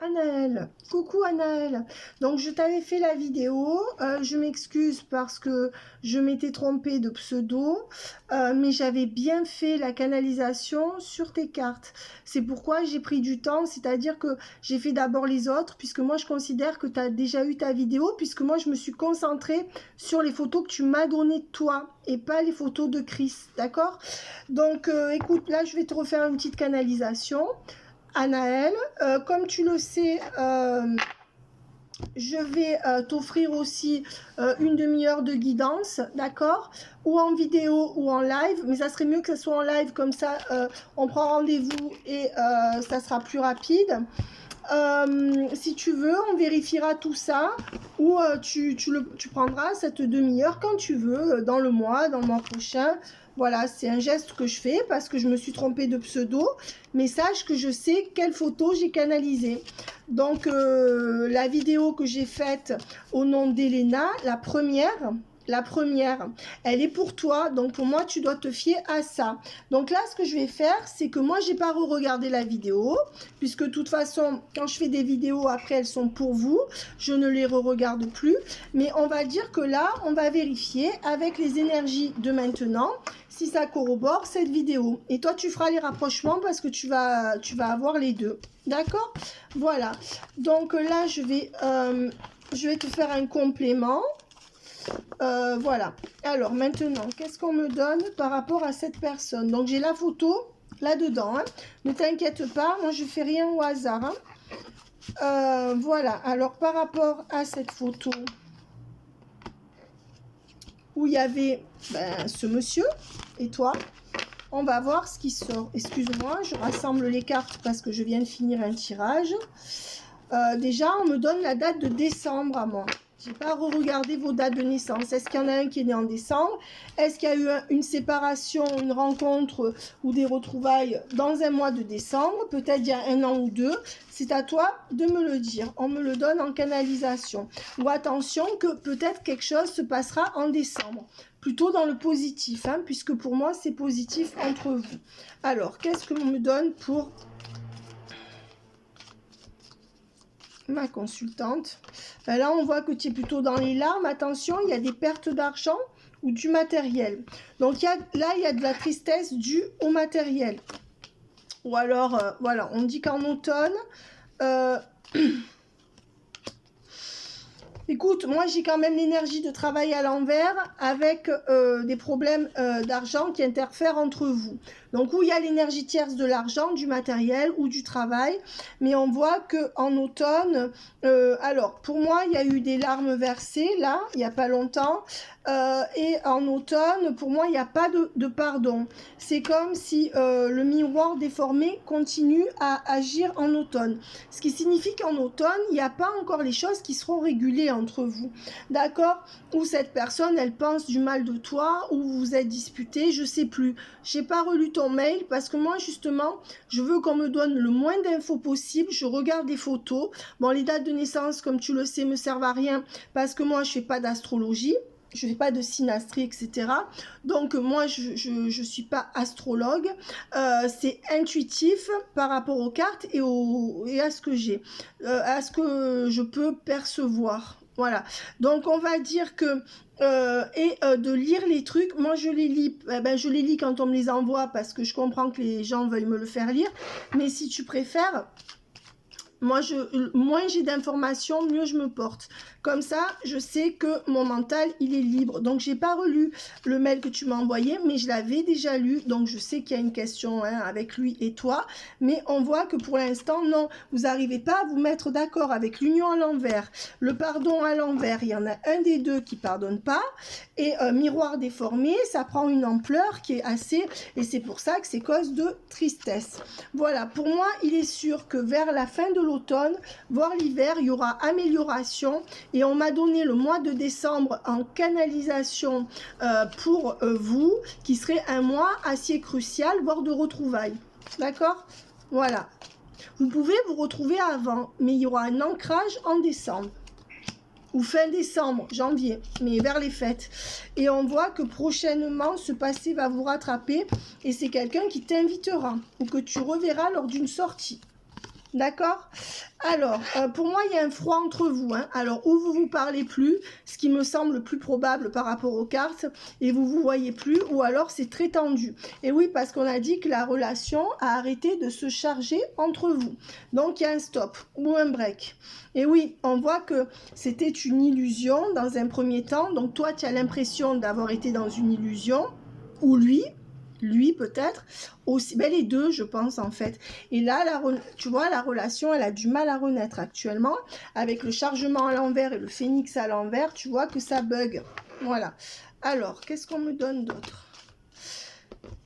Anaël, coucou Anaël. Donc je t'avais fait la vidéo, je m'excuse parce que je m'étais trompée de pseudo, mais j'avais bien fait la canalisation sur tes cartes. C'est pourquoi j'ai pris du temps, c'est-à-dire que j'ai fait d'abord les autres, puisque moi je considère que tu as déjà eu ta vidéo, puisque moi je me suis concentrée sur les photos que tu m'as données de toi, et pas les photos de Chris, d'accord? Donc écoute, là je vais te refaire une petite canalisation. Anaël, comme tu le sais, je vais t'offrir aussi une demi-heure de guidance, d'accord? Ou en vidéo ou en live, mais ça serait mieux que ça soit en live, comme ça on prend rendez-vous et ça sera plus rapide. Si tu veux, on vérifiera tout ça, ou tu prendras cette demi-heure quand tu veux, dans le mois prochain. Voilà, c'est un geste que je fais parce que je me suis trompée de pseudo, mais sache que je sais quelle photo j'ai canalisée. Donc, la vidéo que j'ai faite au nom d'Elena, la première, elle est pour toi, donc pour moi tu dois te fier à ça. Donc là ce que je vais faire, c'est que moi j'ai pas re-regardé la vidéo, puisque de toute façon quand je fais des vidéos après elles sont pour vous, je ne les re-regarde plus, mais on va dire que là on va vérifier avec les énergies de maintenant si ça corrobore cette vidéo, et toi tu feras les rapprochements parce que tu vas avoir les deux, d'accord? Voilà, donc là je vais te faire un complément. Voilà, alors maintenant qu'est-ce qu'on me donne par rapport à cette personne? Donc j'ai la photo là-dedans, hein. Ne t'inquiète pas, moi je fais rien au hasard, hein. Voilà, alors par rapport à cette photo où il y avait ce monsieur et toi, on va voir ce qui sort. Excuse-moi, je rassemble les cartes parce que je viens de finir un tirage. Déjà on me donne la date de décembre à moi. Je n'ai pas re-regardé vos dates de naissance. Est-ce qu'il y en a un qui est né en décembre? Est-ce qu'il y a eu une séparation, une rencontre ou des retrouvailles dans un mois de décembre? Peut-être il y a un an ou deux. C'est à toi de me le dire. On me le donne en canalisation. Ou attention que peut-être quelque chose se passera en décembre. Plutôt dans le positif, hein, puisque pour moi c'est positif entre vous. Alors, qu'est-ce que l'on me donne pour ma consultante? Là on voit que tu es plutôt dans les larmes. Attention, il y a des pertes d'argent ou du matériel. Donc là il y a de la tristesse due au matériel. Ou alors voilà, on dit qu'en automne écoute, moi j'ai quand même l'énergie de travail à l'envers avec des problèmes d'argent qui interfèrent entre vous. Donc où il y a l'énergie tierce de l'argent, du matériel ou du travail, mais on voit que en automne, alors pour moi il y a eu des larmes versées là, il n'y a pas longtemps, et en automne pour moi il n'y a pas de pardon. C'est comme si le miroir déformé continue à agir en automne. Ce qui signifie qu'en automne, il n'y a pas encore les choses qui seront régulées entre vous. D'accord? Ou cette personne, elle pense du mal de toi, ou vous vous êtes disputé, je sais plus. J'ai pas relu ton mail parce que moi, justement, je veux qu'on me donne le moins d'infos possible. Je regarde les photos. Bon, les dates de naissance, comme tu le sais, me servent à rien parce que moi, je fais pas d'astrologie. Je fais pas de synastrie, etc. Donc moi, je suis pas astrologue. C'est intuitif par rapport aux cartes et à ce que j'ai, à ce que je peux percevoir. Voilà. Donc on va dire que de lire les trucs, moi je les lis. Je les lis quand on me les envoie parce que je comprends que les gens veulent me le faire lire. Mais si tu préfères, moi, moins j'ai d'informations, mieux je me porte. Comme ça, je sais que mon mental, il est libre. Donc, j'ai pas relu le mail que tu m'as envoyé, mais je l'avais déjà lu. Donc, je sais qu'il y a une question avec lui et toi. Mais on voit que pour l'instant, non, vous n'arrivez pas à vous mettre d'accord avec l'union à l'envers, le pardon à l'envers. Il y en a un des deux qui pardonne pas. Et miroir déformé, ça prend une ampleur qui est assez... Et c'est pour ça que c'est cause de tristesse. Voilà, pour moi, il est sûr que vers la fin de l'automne, voire l'hiver, il y aura amélioration. Et on m'a donné le mois de décembre en canalisation pour vous, qui serait un mois assez crucial, voire de retrouvailles. D'accord? Voilà. Vous pouvez vous retrouver avant, mais il y aura un ancrage en décembre. Ou fin décembre, janvier, mais vers les fêtes. Et on voit que prochainement, ce passé va vous rattraper et c'est quelqu'un qui t'invitera ou que tu reverras lors d'une sortie. D'accord? Alors, pour moi, il y a un froid entre vous. Hein. Alors, ou vous vous parlez plus, ce qui me semble le plus probable par rapport aux cartes, et vous vous voyez plus, ou alors c'est très tendu. Et oui, parce qu'on a dit que la relation a arrêté de se charger entre vous. Donc, il y a un stop ou un break. Et oui, on voit que c'était une illusion dans un premier temps. Donc, toi, tu as l'impression d'avoir été dans une illusion, ou lui peut-être, aussi, ben les deux je pense en fait. Et là, tu vois, la relation, elle a du mal à renaître actuellement, avec le chargement à l'envers et le phénix à l'envers, tu vois que ça bug. Voilà. Alors, qu'est-ce qu'on me donne d'autre?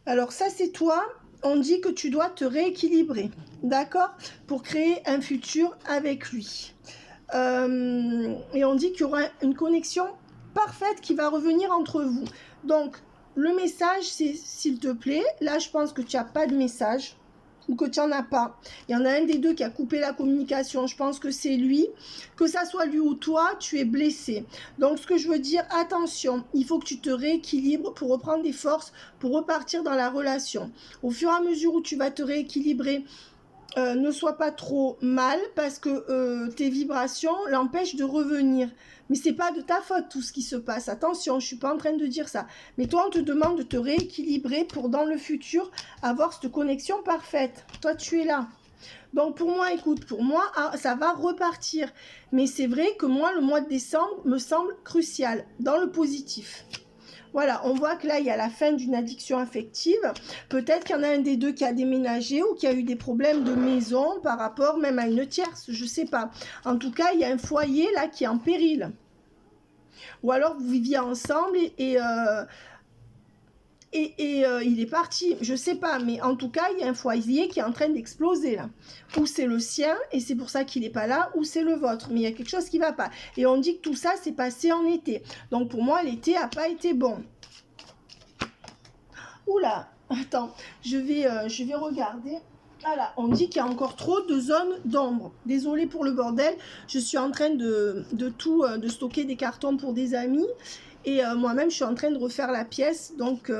Alors ça c'est toi, on dit que tu dois te rééquilibrer, d'accord? Pour créer un futur avec lui. Et on dit qu'il y aura une connexion parfaite qui va revenir entre vous. Donc, le message, c'est s'il te plaît. Là, je pense que tu n'as pas de message ou que tu n'en as pas. Il y en a un des deux qui a coupé la communication. Je pense que c'est lui. Que ça soit lui ou toi, tu es blessé. Donc, ce que je veux dire, attention, il faut que tu te rééquilibres pour reprendre des forces, pour repartir dans la relation. Au fur et à mesure où tu vas te rééquilibrer, ne sois pas trop mal parce que tes vibrations l'empêchent de revenir. Mais c'est pas de ta faute tout ce qui se passe. Attention, je suis pas en train de dire ça. Mais toi, on te demande de te rééquilibrer pour dans le futur avoir cette connexion parfaite. Toi, tu es là. Donc pour moi, écoute, pour moi, ça va repartir. Mais c'est vrai que moi, le mois de décembre me semble crucial dans le positif. Voilà, on voit que là, il y a la fin d'une addiction affective. Peut-être qu'il y en a un des deux qui a déménagé ou qui a eu des problèmes de maison par rapport même à une tierce, je ne sais pas. En tout cas, il y a un foyer là qui est en péril. Ou alors, vous viviez ensemble et il est parti, je ne sais pas. Mais en tout cas, il y a un foyer qui est en train d'exploser là. Ou c'est le sien et c'est pour ça qu'il n'est pas là, ou c'est le vôtre. Mais il y a quelque chose qui ne va pas. Et on dit que tout ça s'est passé en été. Donc pour moi, l'été n'a pas été bon. Oula, attends, je vais regarder. Voilà, on dit qu'il y a encore trop de zones d'ombre. Désolée pour le bordel, je suis en train de stocker des cartons pour des amis. Et moi-même, je suis en train de refaire la pièce. Donc,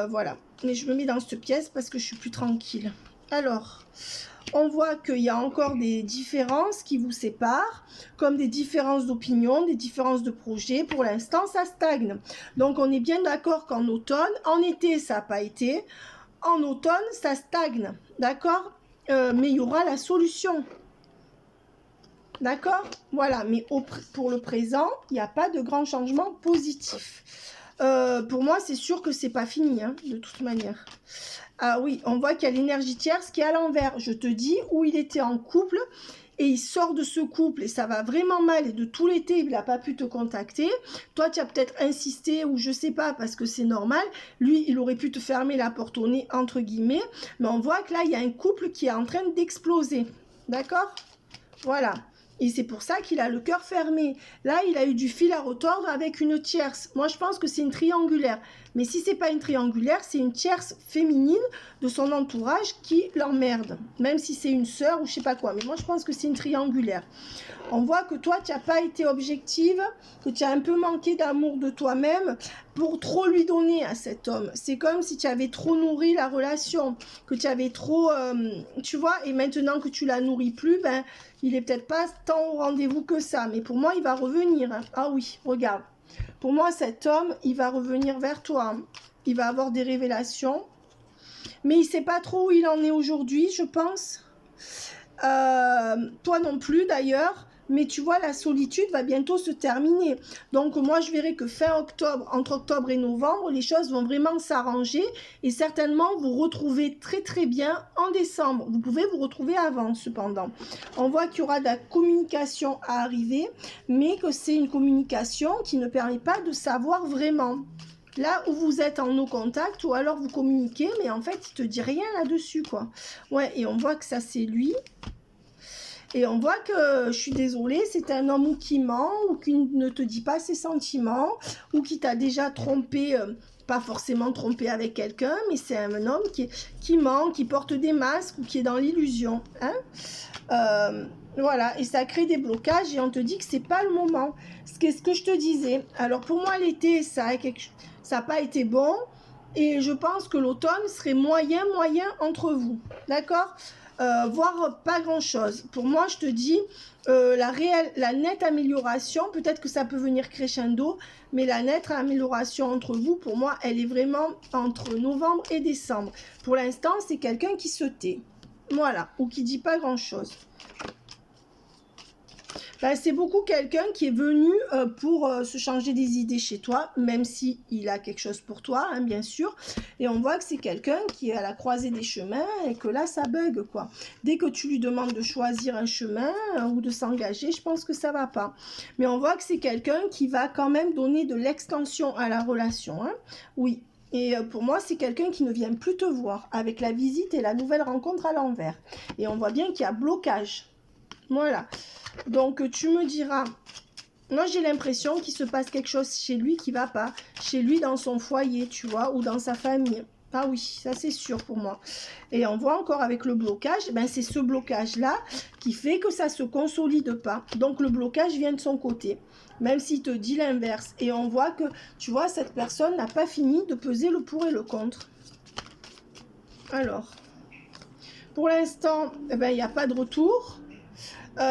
voilà. Mais je me mets dans cette pièce parce que je suis plus tranquille. Alors, on voit qu'il y a encore des différences qui vous séparent, comme des différences d'opinion, des différences de projets. Pour l'instant, ça stagne. Donc, on est bien d'accord qu'en automne, en été, ça n'a pas été. En automne, ça stagne. D'accord? Mais il y aura la solution. D'accord? Voilà, mais pour le présent, il n'y a pas de grand changement positif. Pour moi, c'est sûr que c'est pas fini, hein, de toute manière. Ah oui, on voit qu'il y a l'énergie tierce qui est à l'envers. Je te dis, où il était en couple et il sort de ce couple et ça va vraiment mal et de tout l'été, il n'a pas pu te contacter. Toi, tu as peut-être insisté ou je sais pas parce que c'est normal. Lui, il aurait pu te fermer la porte au nez, entre guillemets. Mais on voit que là, il y a un couple qui est en train d'exploser. D'accord? Voilà. Et c'est pour ça qu'il a le cœur fermé. Là, il a eu du fil à retordre avec une tierce. Moi, je pense que c'est une triangulaire. Mais si c'est pas une triangulaire, c'est une tierce féminine de son entourage qui l'emmerde. Même si c'est une sœur ou je sais pas quoi. Mais moi, je pense que c'est une triangulaire. On voit que toi, tu n'as pas été objective, que tu as un peu manqué d'amour de toi-même pour trop lui donner à cet homme. C'est comme si tu avais trop nourri la relation, que tu avais trop... tu vois, et maintenant que tu la nourris plus, ben, il est peut-être pas tant au rendez-vous que ça. Mais pour moi, il va revenir. Hein. Ah oui, regarde. Pour moi, cet homme, il va revenir vers toi. Il va avoir des révélations. Mais il ne sait pas trop où il en est aujourd'hui, je pense. Toi non plus, d'ailleurs. Mais tu vois, la solitude va bientôt se terminer. Donc moi, je verrai que fin octobre, entre octobre et novembre, les choses vont vraiment s'arranger. Et certainement, vous retrouvez très très bien en décembre. Vous pouvez vous retrouver avant, cependant. On voit qu'il y aura de la communication à arriver, mais que c'est une communication qui ne permet pas de savoir vraiment. Là où vous êtes en no contact, ou alors vous communiquez, mais en fait, il ne te dit rien là-dessus, quoi. Ouais, et on voit que ça, c'est lui. Et on voit que, je suis désolée, c'est un homme qui ment ou qui ne te dit pas ses sentiments ou qui t'a déjà trompé, pas forcément trompé avec quelqu'un, mais c'est un homme qui ment, qui porte des masques ou qui est dans l'illusion. Hein, voilà, et ça crée des blocages et on te dit que c'est pas le moment. C'est ce que je te disais. Alors pour moi, l'été, ça n'a pas été bon et je pense que l'automne serait moyen entre vous. D'accord ? voire pas grand-chose. Pour moi, je te dis, la nette amélioration, peut-être que ça peut venir crescendo, mais la nette amélioration entre vous, pour moi, elle est vraiment entre novembre et décembre. Pour l'instant, c'est quelqu'un qui se tait. Voilà, ou qui dit pas grand-chose. Ben, c'est beaucoup quelqu'un qui est venu pour se changer des idées chez toi, même si il a quelque chose pour toi, hein, bien sûr. Et on voit que c'est quelqu'un qui est à la croisée des chemins et que là, ça bug, quoi. Dès que tu lui demandes de choisir un chemin ou de s'engager, je pense que ça va pas. Mais on voit que c'est quelqu'un qui va quand même donner de l'extension à la relation, hein. Oui. Et pour moi, c'est quelqu'un qui ne vient plus te voir avec la visite et la nouvelle rencontre à l'envers. Et on voit bien qu'il y a blocage. Voilà. Donc, tu me diras, moi j'ai l'impression qu'il se passe quelque chose chez lui qui va pas, chez lui dans son foyer, tu vois, ou dans sa famille. Ah oui, ça c'est sûr pour moi. Et on voit encore avec le blocage, ben c'est ce blocage-là qui fait que ça se consolide pas. Donc le blocage vient de son côté, même s'il te dit l'inverse. Et on voit que, tu vois, cette personne n'a pas fini de peser le pour et le contre. Alors, pour l'instant, eh ben, il n'y a pas de retour.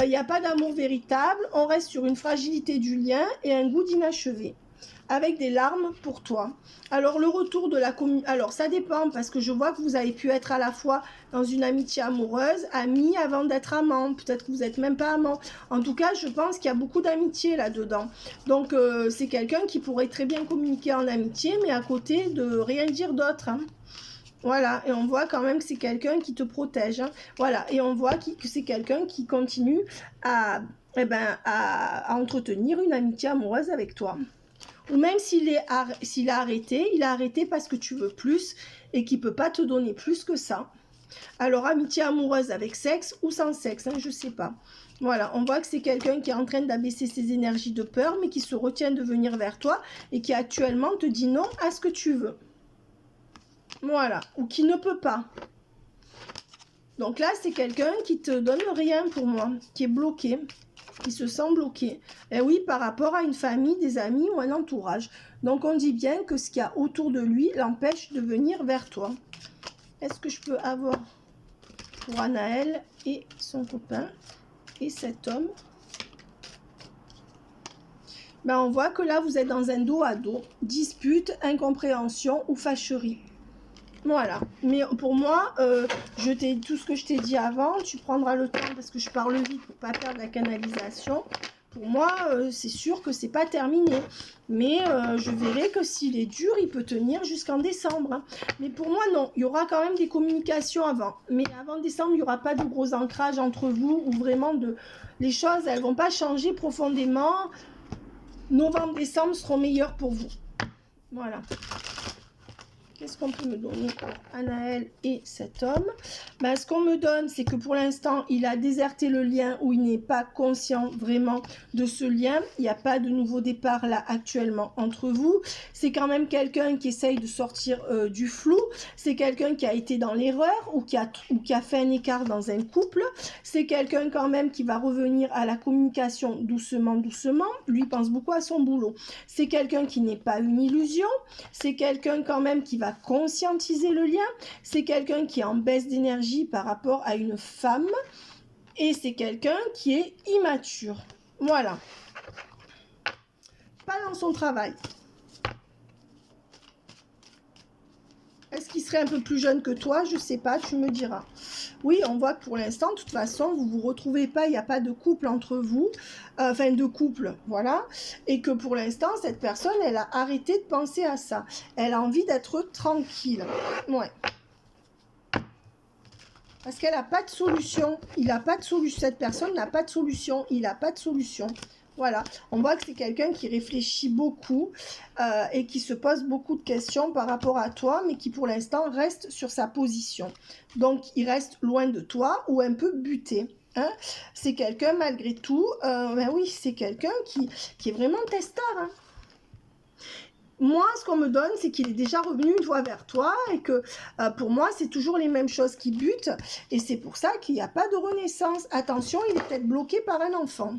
Il n'y a pas d'amour véritable, on reste sur une fragilité du lien et un goût d'inachevé, avec des larmes pour toi. Alors le retour de la communauté, alors ça dépend, parce que je vois que vous avez pu être à la fois dans une amitié amoureuse, amis avant d'être amants, peut-être que vous n'êtes même pas amants. En tout cas, je pense qu'il y a beaucoup d'amitié là-dedans. Donc c'est quelqu'un qui pourrait très bien communiquer en amitié, mais à côté de rien dire d'autre, hein. Voilà, et on voit quand même que c'est quelqu'un qui te protège, hein. Voilà, et on voit que c'est quelqu'un qui continue à entretenir une amitié amoureuse avec toi. Ou même s'il a arrêté, il a arrêté parce que tu veux plus et qu'il ne peut pas te donner plus que ça. Alors, amitié amoureuse avec sexe ou sans sexe, hein, je ne sais pas. Voilà, on voit que c'est quelqu'un qui est en train d'abaisser ses énergies de peur, mais qui se retient de venir vers toi et qui actuellement te dit non à ce que tu veux. Voilà, ou qui ne peut pas. Donc là, c'est quelqu'un qui te donne rien pour moi, qui est bloqué, qui se sent bloqué. Et oui, par rapport à une famille, des amis ou un entourage. Donc on dit bien que ce qu'il y a autour de lui l'empêche de venir vers toi. Est-ce que je peux avoir pour Anaël et son copain et cet homme? Ben, on voit que là, vous êtes dans un dos à dos, dispute, incompréhension ou fâcherie. Voilà, mais pour moi, tout ce que je t'ai dit avant, tu prendras le temps parce que je parle vite pour pas perdre la canalisation. Pour moi, c'est sûr que c'est pas terminé, mais je verrai que s'il est dur, il peut tenir jusqu'en décembre, hein. Mais pour moi, non, il y aura quand même des communications avant. Mais avant décembre, il n'y aura pas de gros ancrage entre vous ou vraiment les choses, elles vont pas changer profondément. Novembre, décembre seront meilleurs pour vous. Voilà. Qu'est-ce qu'on peut me donner pour Anaël et cet homme? Ben, ce qu'on me donne, c'est que pour l'instant, il a déserté le lien où il n'est pas conscient vraiment de ce lien. Il n'y a pas de nouveau départ là actuellement entre vous. C'est quand même quelqu'un qui essaye de sortir du flou. C'est quelqu'un qui a été dans l'erreur ou qui a fait un écart dans un couple. C'est quelqu'un quand même qui va revenir à la communication doucement, doucement. Lui pense beaucoup à son boulot. C'est quelqu'un qui n'est pas une illusion. C'est quelqu'un quand même qui va conscientiser le lien, c'est quelqu'un qui est en baisse d'énergie par rapport à une femme et c'est quelqu'un qui est immature. Voilà. Pas dans son travail. Est-ce qu'il serait un peu plus jeune que toi? Je sais pas, tu me diras. Oui, on voit que pour l'instant, de toute façon, vous ne vous retrouvez pas, il n'y a pas de couple entre vous, enfin de couple, voilà, et que pour l'instant, cette personne, elle a arrêté de penser à ça. Elle a envie d'être tranquille. Ouais. Parce qu'elle n'a pas de solution. Il n'a pas de solution. Cette personne n'a pas de solution. Il n'a pas de solution. Voilà, on voit que c'est quelqu'un qui réfléchit beaucoup et qui se pose beaucoup de questions par rapport à toi, mais qui pour l'instant reste sur sa position. Donc, il reste loin de toi ou un peu buté. Hein. C'est quelqu'un, malgré tout, ben oui, c'est quelqu'un qui est vraiment testeur. Hein. Moi, ce qu'on me donne, c'est qu'il est déjà revenu une fois vers toi et que pour moi, c'est toujours les mêmes choses qui butent. Et c'est pour ça qu'il n'y a pas de renaissance. Attention, il est peut-être bloqué par un enfant.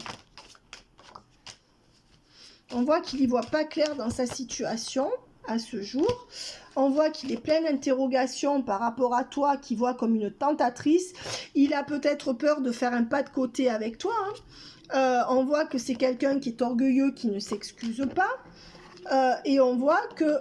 On voit qu'il n'y voit pas clair dans sa situation. à ce jour. On voit qu'il est plein d'interrogations par rapport à toi, qu'il voit comme une tentatrice. Il a peut-être peur de faire un pas de côté avec toi, hein. On voit que c'est quelqu'un qui est orgueilleux, qui ne s'excuse pas. Et on voit que...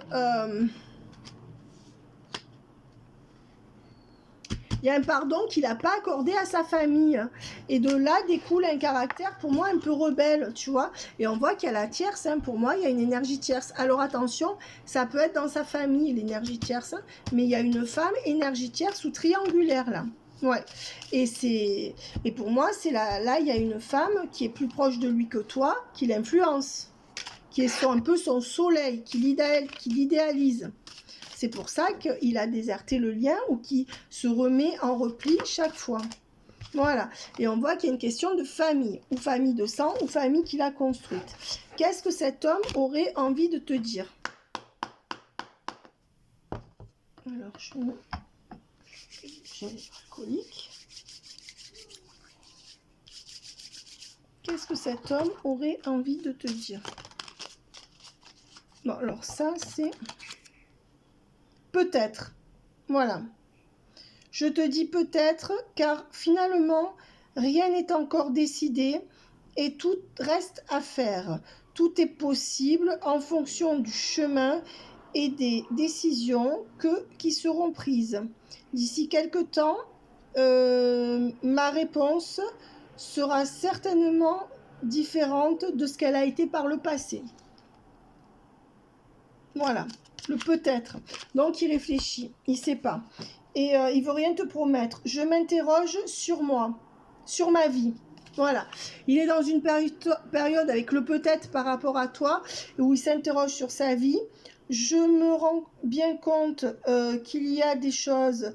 il y a un pardon qu'il n'a pas accordé à sa famille. Et de là découle un caractère, pour moi, un peu rebelle, tu vois. Et on voit qu'il y a la tierce, hein. Pour moi, il y a une énergie tierce. Alors attention, ça peut être dans sa famille, l'énergie tierce. Hein, mais il y a une femme énergie tierce ou triangulaire, là. Ouais. Et pour moi, c'est là, il y a une femme qui est plus proche de lui que toi, qui l'influence. Qui est un peu son soleil, qui l'idéalise. C'est pour ça qu'il a déserté le lien ou qu'il se remet en repli chaque fois. Voilà. Et on voit qu'il y a une question de famille, ou famille de sang, ou famille qu'il a construite. Qu'est-ce que cet homme aurait envie de te dire? Alors, je mets alcoolique. Qu'est-ce que cet homme aurait envie de te dire? Bon, alors ça, c'est... peut-être. Voilà. Je te dis peut-être, car finalement, rien n'est encore décidé et tout reste à faire. Tout est possible en fonction du chemin et des décisions qui seront prises. D'ici quelque temps, ma réponse sera certainement différente de ce qu'elle a été par le passé. Voilà. Le peut-être. Donc, il réfléchit. Il ne sait pas. Et il ne veut rien te promettre. Je m'interroge sur moi, sur ma vie. Voilà. Il est dans une période avec le peut-être par rapport à toi, où il s'interroge sur sa vie. Je me rends bien compte qu'il y a des choses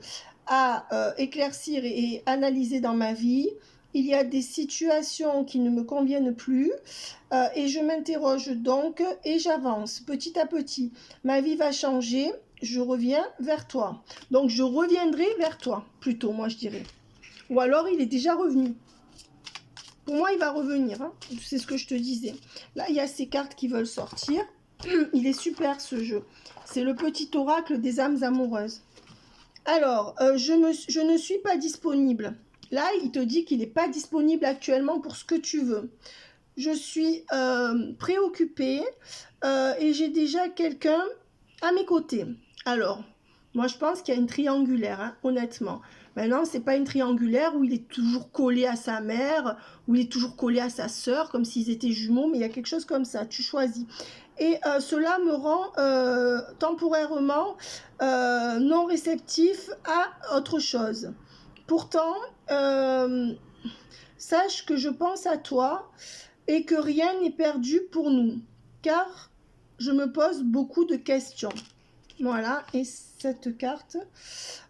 à éclaircir et analyser dans ma vie. Il y a des situations qui ne me conviennent plus et je m'interroge donc et j'avance petit à petit. Ma vie va changer, je reviens vers toi. Donc je reviendrai vers toi, plutôt, moi je dirais. Ou alors il est déjà revenu. Pour moi, il va revenir, hein. C'est ce que je te disais. Là, il y a ces cartes qui veulent sortir. Il est super ce jeu. C'est le petit oracle des âmes amoureuses. Alors, je ne suis pas disponible. Là, il te dit qu'il n'est pas disponible actuellement pour ce que tu veux. Je suis préoccupée et j'ai déjà quelqu'un à mes côtés. Alors, moi, je pense qu'il y a une triangulaire, hein, honnêtement. Maintenant, ce n'est pas une triangulaire où il est toujours collé à sa mère, où il est toujours collé à sa sœur, comme s'ils étaient jumeaux, mais il y a quelque chose comme ça, tu choisis. Et cela me rend temporairement non réceptif à autre chose. Pourtant, sache que je pense à toi et que rien n'est perdu pour nous, car je me pose beaucoup de questions. Voilà, et cette carte,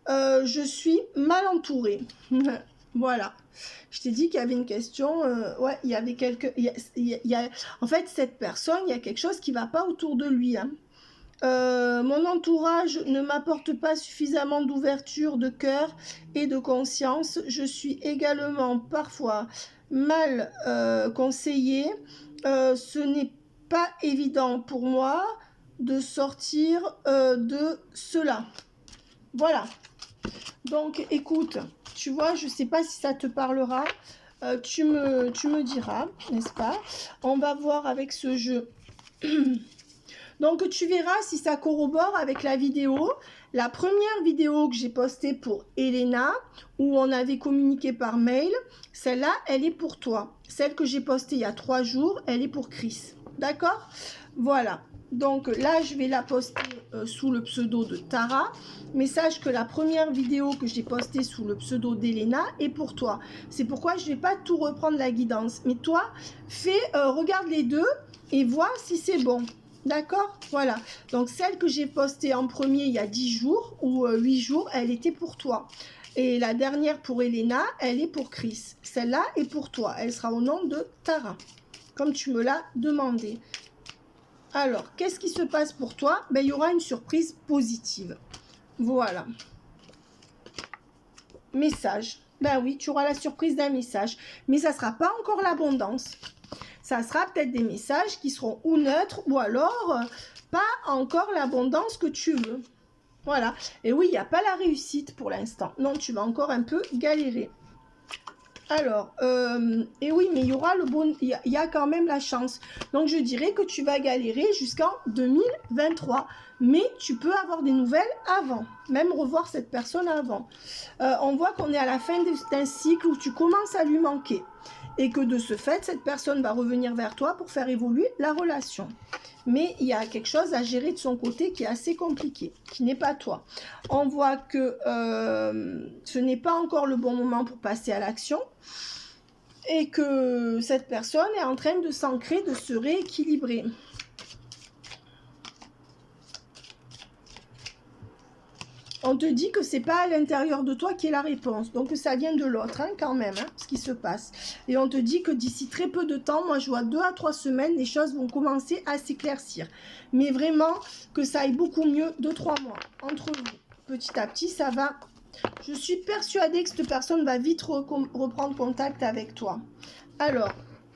je suis mal entourée. Voilà, je t'ai dit qu'il y avait une question, ouais, il y avait en fait, cette personne, il y a quelque chose qui ne va pas autour de lui, hein. Mon entourage ne m'apporte pas suffisamment d'ouverture de cœur et de conscience. Je suis également parfois mal conseillée. Ce n'est pas évident pour moi de sortir de cela. Voilà. Donc, écoute, tu vois, je ne sais pas si ça te parlera. Tu me diras, n'est-ce pas? On va voir avec ce jeu. Donc, tu verras si ça corrobore avec la vidéo. La première vidéo que j'ai postée pour Elena, où on avait communiqué par mail, celle-là, elle est pour toi. Celle que j'ai postée il y a 3 jours, elle est pour Chris. D'accord? Voilà. Donc là, je vais la poster sous le pseudo de Tara. Mais sache que la première vidéo que j'ai postée sous le pseudo d'Elena est pour toi. C'est pourquoi je ne vais pas tout reprendre la guidance. Mais toi, regarde les deux et vois si c'est bon. D'accord? Voilà. Donc, celle que j'ai postée en premier il y a 10 jours ou 8 jours, elle était pour toi. Et la dernière pour Elena, elle est pour Chris. Celle-là est pour toi. Elle sera au nom de Tara, comme tu me l'as demandé. Alors, qu'est-ce qui se passe pour toi? Ben, il y aura une surprise positive. Voilà. Message. Ben oui, tu auras la surprise d'un message. Mais ça ne sera pas encore l'abondance. Ça sera peut-être des messages qui seront ou neutres ou alors pas encore l'abondance que tu veux. Voilà. Et oui, il n'y a pas la réussite pour l'instant. Non, tu vas encore un peu galérer. Alors, et oui, mais il y aura le bon, il y a quand même la chance. Donc, je dirais que tu vas galérer jusqu'en 2023. Mais tu peux avoir des nouvelles avant, même revoir cette personne avant. On voit qu'on est à la fin d'un cycle où tu commences à lui manquer. Et que de ce fait, cette personne va revenir vers toi pour faire évoluer la relation. Mais il y a quelque chose à gérer de son côté qui est assez compliqué, qui n'est pas toi. On voit que ce n'est pas encore le bon moment pour passer à l'action et que cette personne est en train de s'ancrer, de se rééquilibrer. On te dit que c'est pas à l'intérieur de toi qui est la réponse, donc ça vient de l'autre quand même, ce qui se passe. Et on te dit que d'ici très peu de temps, moi je vois 2 à 3 semaines, les choses vont commencer à s'éclaircir. Mais vraiment que ça aille beaucoup mieux 2-3 mois entre vous. Petit à petit, ça va. Je suis persuadée que cette personne va vite reprendre contact avec toi. Alors,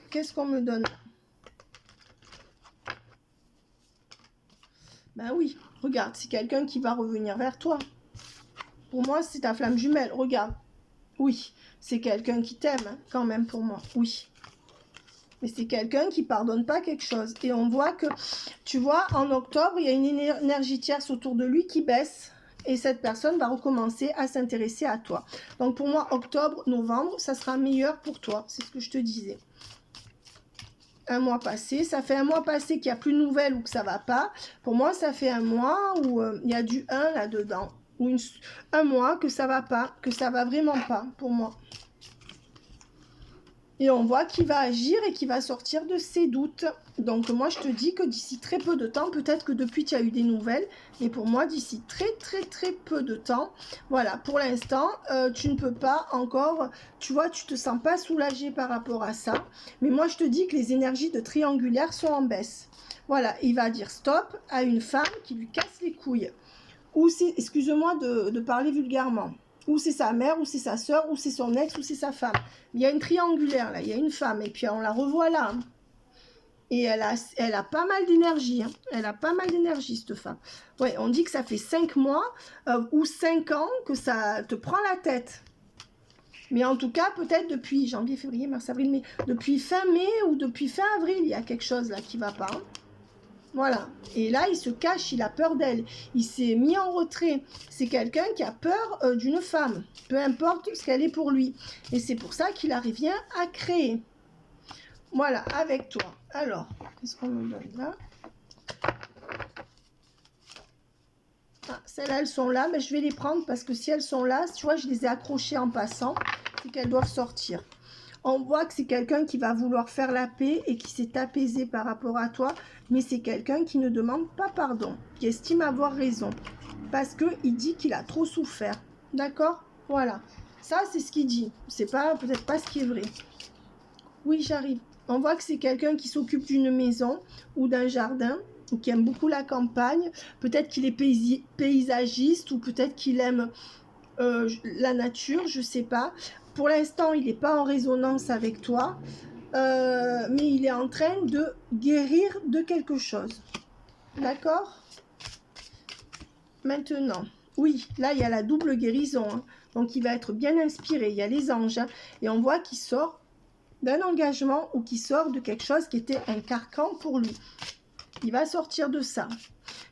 qu'est-ce qu'on me donne? Ben oui, regarde, c'est quelqu'un qui va revenir vers toi. Pour moi, c'est ta flamme jumelle. Regarde. Oui, c'est quelqu'un qui t'aime, quand même, pour moi. Oui. Mais c'est quelqu'un qui pardonne pas quelque chose. Et on voit que, tu vois, en octobre, il y a une énergie tierce autour de lui qui baisse. Et cette personne va recommencer à s'intéresser à toi. Donc, pour moi, octobre, novembre, ça sera meilleur pour toi. C'est ce que je te disais. Un mois passé, ça fait un mois passé qu'il n'y a plus de nouvelles ou que ça va pas. Pour moi, ça fait un mois où il y a du 1 là-dedans. Ou un mois que ça va pas, que ça va vraiment pas pour moi. Et on voit qu'il va agir et qu'il va sortir de ses doutes. Donc moi je te dis que d'ici très peu de temps, peut-être que depuis tu as eu des nouvelles, mais pour moi d'ici très peu de temps, voilà, pour l'instant tu ne peux pas encore, tu vois, tu te sens pas soulagé par rapport à ça. Mais moi je te dis que les énergies de triangulaire sont en baisse. Voilà, il va dire stop à une femme qui lui casse les couilles. Ou c'est, excuse-moi de parler vulgairement, ou c'est sa mère, ou c'est sa soeur, ou c'est son ex, ou c'est sa femme. Il y a une triangulaire là, il y a une femme, et puis on la revoit là. Et elle a pas mal d'énergie, elle a pas mal d'énergie cette femme. Ouais, on dit que ça fait 5 mois ou 5 ans que ça te prend la tête. Mais en tout cas, peut-être depuis janvier, février, mars, avril, mai, depuis fin mai ou depuis fin avril, il y a quelque chose là qui va pas. Voilà. Et là, il se cache, il a peur d'elle. Il s'est mis en retrait. C'est quelqu'un qui a peur d'une femme. Peu importe ce qu'elle est pour lui. Et c'est pour ça qu'il arrive bien à créer. Voilà, avec toi. Alors, qu'est-ce qu'on me donne là? Ah, celles-là, elles sont là. Mais je vais les prendre parce que si elles sont là, tu vois, je les ai accrochées en passant. C'est qu'elles doivent sortir. On voit que c'est quelqu'un qui va vouloir faire la paix et qui s'est apaisé par rapport à toi. Mais c'est quelqu'un qui ne demande pas pardon, qui estime avoir raison. Parce qu'il dit qu'il a trop souffert. D'accord? Voilà. Ça, c'est ce qu'il dit. C'est pas, peut-être pas ce qui est vrai. Oui, j'arrive. On voit que c'est quelqu'un qui s'occupe d'une maison ou d'un jardin, ou qui aime beaucoup la campagne. Peut-être qu'il est paysagiste ou peut-être qu'il aime la nature, je sais pas. Pour l'instant, il n'est pas en résonance avec toi, mais il est en train de guérir de quelque chose. D'accord? Maintenant, oui, là, il y a la double guérison. Hein. Donc, il va être bien inspiré. Il y a les anges. Hein, et on voit qu'il sort d'un engagement ou qu'il sort de quelque chose qui était un carcan pour lui. Il va sortir de ça.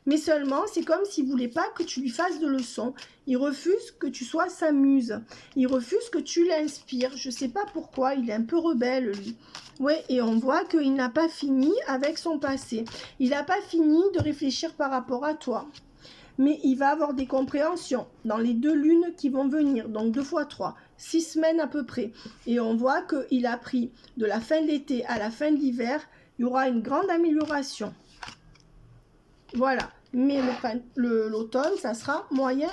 Mais seulement, c'est comme s'il ne voulait pas que tu lui fasses de leçons. Il refuse que tu sois sa muse. Il refuse que tu l'inspires. Je ne sais pas pourquoi, il est un peu rebelle, lui. Oui, et on voit qu'il n'a pas fini avec son passé. Il n'a pas fini de réfléchir par rapport à toi. Mais il va avoir des compréhensions dans les 2 lunes qui vont venir. Donc 2 fois 3, 6 semaines à peu près. Et on voit qu'il a pris de la fin de l'été à la fin de l'hiver, il y aura une grande amélioration. Voilà, mais l'automne, ça sera moyen.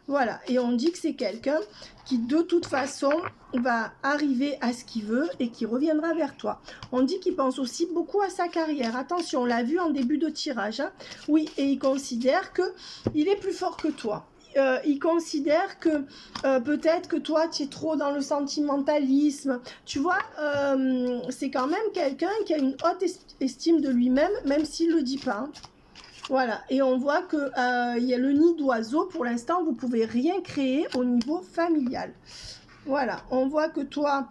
Voilà, et on dit que c'est quelqu'un qui, de toute façon, va arriver à ce qu'il veut et qui reviendra vers toi. On dit qu'il pense aussi beaucoup à sa carrière. Attention, on l'a vu en début de tirage. Hein. Oui, et il considère qu'il est plus fort que toi. il considère que peut-être que toi, tu es trop dans le sentimentalisme. Tu vois, c'est quand même quelqu'un qui a une haute estime de lui-même, même s'il ne le dit pas. Hein. Voilà, et on voit qu'il y a le nid d'oiseau. Pour l'instant, vous ne pouvez rien créer au niveau familial. Voilà, on voit que toi,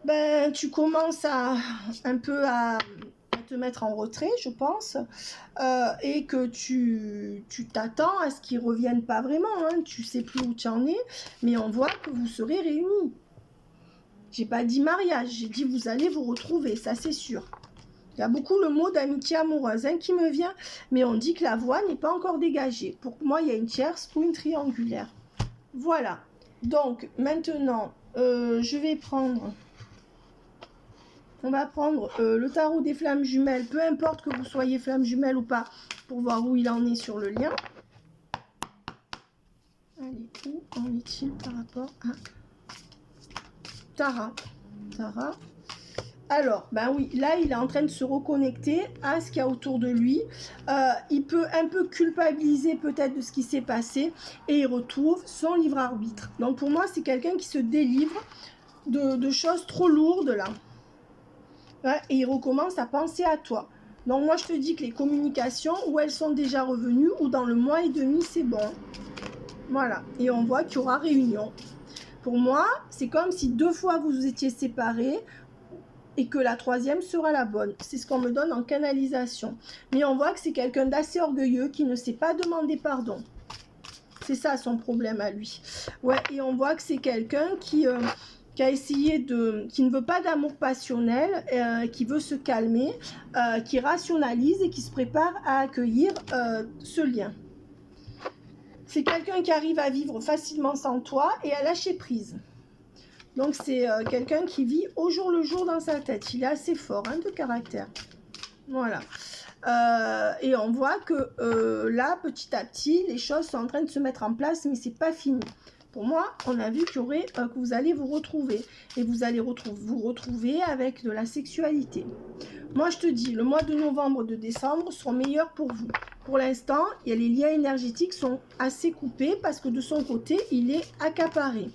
ben, tu commences un peu à te mettre en retrait, je pense, et que tu t'attends à ce qu'ils ne reviennent pas vraiment. Hein. Tu ne sais plus où tu en es, mais on voit que vous serez réunis. J'ai pas dit mariage, j'ai dit vous allez vous retrouver, ça c'est sûr. Il y a beaucoup le mot d'amitié amoureuse hein, qui me vient, mais on dit que la voie n'est pas encore dégagée. Pour moi, il y a une tierce ou une triangulaire. Voilà. Donc, maintenant, je vais prendre... On va prendre le tarot des flammes jumelles, peu importe que vous soyez flamme jumelle ou pas, pour voir où il en est sur le lien. Allez, où en est-il par rapport à Tara? Tara. Alors, ben oui, là, il est en train de se reconnecter à ce qu'il y a autour de lui. Il peut un peu culpabiliser peut-être de ce qui s'est passé et il retrouve son libre arbitre. Donc, pour moi, c'est quelqu'un qui se délivre de choses trop lourdes, là. Ouais, et il recommence à penser à toi. Donc, moi, je te dis que les communications, ou elles sont déjà revenues, ou dans le mois et demi, c'est bon. Voilà. Et on voit qu'il y aura réunion. Pour moi, c'est comme si 2 fois vous étiez séparés, et que la 3e sera la bonne. C'est ce qu'on me donne en canalisation. Mais on voit que c'est quelqu'un d'assez orgueilleux qui ne sait pas demander pardon. C'est ça son problème à lui. Ouais, et on voit que c'est quelqu'un qui a essayé de... qui ne veut pas d'amour passionnel, qui veut se calmer, qui rationalise et qui se prépare à accueillir ce lien. C'est quelqu'un qui arrive à vivre facilement sans toi et à lâcher prise. Donc, c'est quelqu'un qui vit au jour le jour dans sa tête. Il est assez fort hein, de caractère. Voilà. Et on voit que là, petit à petit, les choses sont en train de se mettre en place, mais c'est pas fini. Pour moi, on a vu qu'il y aurait, que vous allez vous retrouver. Et vous allez vous retrouver avec de la sexualité. Moi, je te dis, le mois de novembre, de décembre seront meilleurs pour vous. Pour l'instant, les liens énergétiques sont assez coupés parce que de son côté, il est accaparé.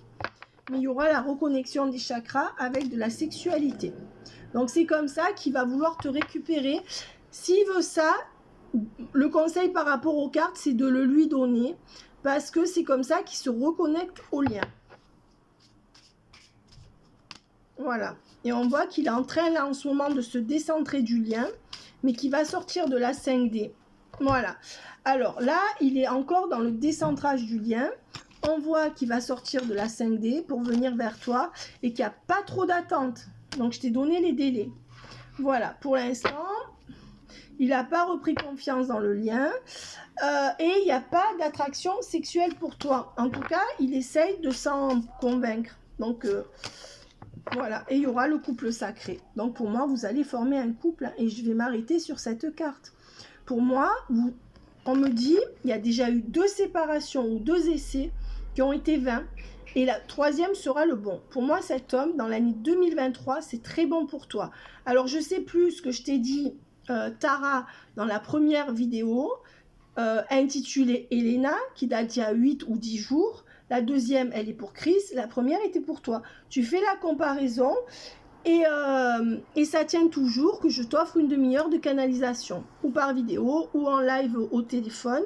Mais il y aura la reconnexion des chakras avec de la sexualité. Donc, c'est comme ça qu'il va vouloir te récupérer. S'il veut ça, le conseil par rapport aux cartes, c'est de le lui donner parce que c'est comme ça qu'il se reconnecte au lien. Voilà. Et on voit qu'il est en train, là, en ce moment, de se décentrer du lien, mais qu'il va sortir de la 5D. Voilà. Alors, là, il est encore dans le décentrage du lien. On voit qu'il va sortir de la 5D pour venir vers toi et qu'il n'y a pas trop d'attente. Donc, je t'ai donné les délais. Voilà, pour l'instant, il n'a pas repris confiance dans le lien et il n'y a pas d'attraction sexuelle pour toi. En tout cas, il essaye de s'en convaincre. Donc, voilà, et il y aura le couple sacré. Donc, pour moi, vous allez former un couple et je vais m'arrêter sur cette carte. Pour moi, on me dit, il y a déjà eu 2 séparations ou 2 essais qui ont été vains et la 3e sera le bon. Pour moi, cet homme, dans l'année 2023, c'est très bon pour toi. Alors, je sais plus ce que je t'ai dit, Tara, dans la première vidéo, intitulée Elena, qui date d'il y a 8 ou 10 jours. La 2e, elle est pour Chris. La première était pour toi. Tu fais la comparaison et ça tient toujours que je t'offre une demi-heure de canalisation, ou par vidéo, ou en live au téléphone,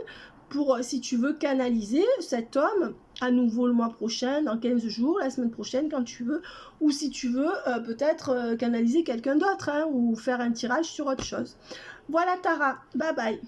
pour si tu veux canaliser cet homme à nouveau le mois prochain, dans 15 jours, la semaine prochaine, quand tu veux, ou si tu veux peut-être canaliser quelqu'un d'autre, hein, ou faire un tirage sur autre chose. Voilà Tara, bye bye.